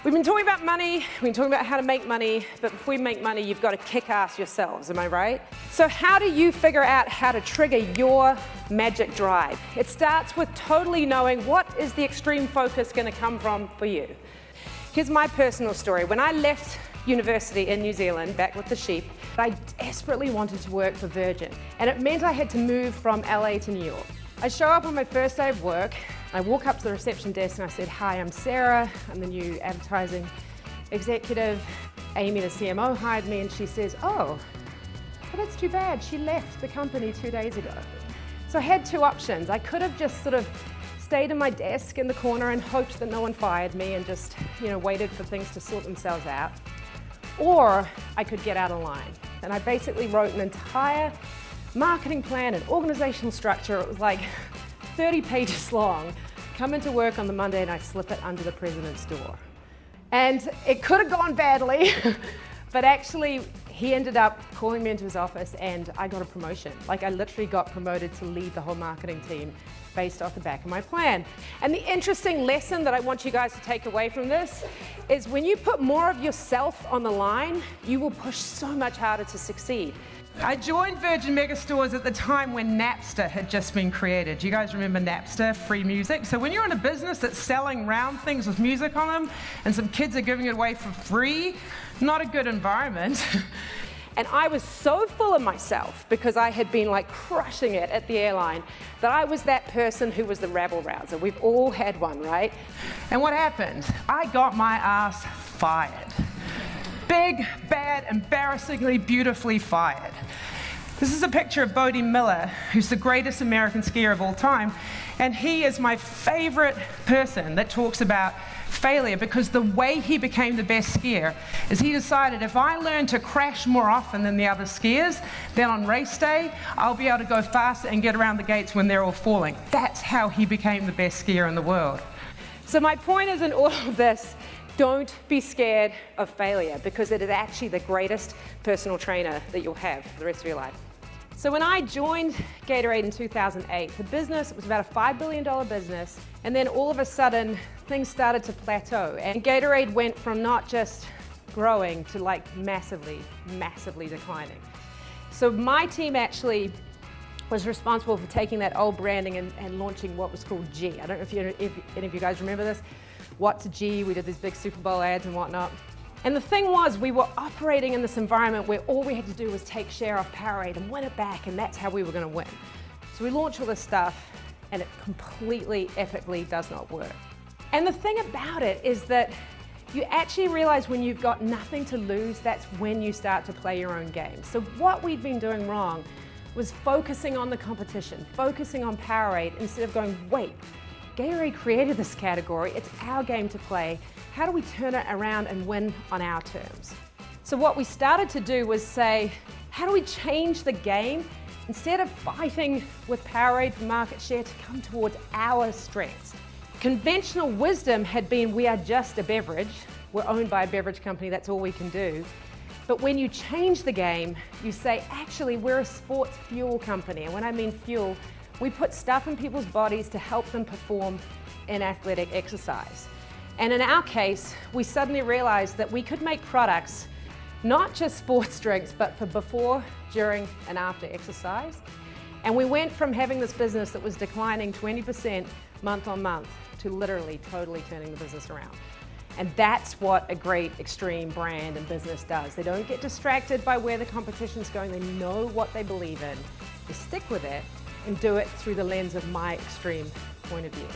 We've been talking about money, we've been talking about how to make money, but before you make money, you've got to kick ass yourselves, am I right? So how do you figure out how to trigger your magic drive? It starts with totally knowing what is the extreme focus going to come from for you. Here's my personal story. When I left university in New Zealand, back with the sheep, I desperately wanted to work for Virgin, and it meant I had to move from LA to New York. I show up on my first day of work, I walk up to the reception desk and I said, "Hi, I'm Sarah, I'm the new advertising executive. Amy, the CMO, hired me," and she says, "Oh, well, that's too bad. She left the company 2 days ago." So I had two options. I could have just sort of stayed in my desk in the corner and hoped that no one fired me and just, waited for things to sort themselves out. Or I could get out of line. And I basically wrote an entire marketing plan and organizational structure. It was like 30 pages long. Come into work on the Monday and I slip it under the president's door. And it could have gone badly, but actually he ended up calling me into his office and I got a promotion. Like I literally got promoted to lead the whole marketing team based off the back of my plan. And the interesting lesson that I want you guys to take away from this is when you put more of yourself on the line, you will push so much harder to succeed. I joined Virgin Megastores at the time when Napster had just been created. Do you guys remember Napster, free music? So when you're in a business that's selling round things with music on them and some kids are giving it away for free, not a good environment. And I was so full of myself because I had been like crushing it at the airline that I was that person who was the rabble-rouser. We've all had one, right? And what happened? I got my ass fired. Big, bad, embarrassingly, beautifully fired. This is a picture of Bodie Miller, who's the greatest American skier of all time, and he is my favorite person that talks about failure because the way he became the best skier is he decided if I learn to crash more often than the other skiers, then on race day, I'll be able to go faster and get around the gates when they're all falling. That's how he became the best skier in the world. So my point is in all of this, don't be scared of failure because it is actually the greatest personal trainer that you'll have for the rest of your life. So when I joined Gatorade in 2008, the business was about a $5 billion business, and then all of a sudden, things started to plateau, and Gatorade went from not just growing to like massively, massively declining. So my team actually was responsible for taking that old branding and launching what was called G. I don't know if any of you guys remember this. What's a G? We did these big Super Bowl ads and whatnot. And the thing was, we were operating in this environment where all we had to do was take share off Powerade and win it back, and that's how we were going to win. So we launched all this stuff, and it completely, epically does not work. And the thing about it is that you actually realize when you've got nothing to lose, that's when you start to play your own game. So what we'd been doing wrong was focusing on the competition, focusing on Powerade, instead of going, wait, Gatorade created this category, it's our game to play. How do we turn it around and win on our terms? So what we started to do was say, how do we change the game? Instead of fighting with Powerade for market share, to come towards our strengths. Conventional wisdom had been, we are just a beverage. We're owned by a beverage company, that's all we can do. But when you change the game, you say, actually, we're a sports fuel company. And when I mean fuel, we put stuff in people's bodies to help them perform in athletic exercise. And in our case, we suddenly realized that we could make products, not just sports drinks, but for before, during, and after exercise. And we went from having this business that was declining 20% month on month to literally totally turning the business around. And that's what a great extreme brand and business does. They don't get distracted by where the competition's going. They know what they believe in. They stick with it and do it through the lens of my extreme point of view.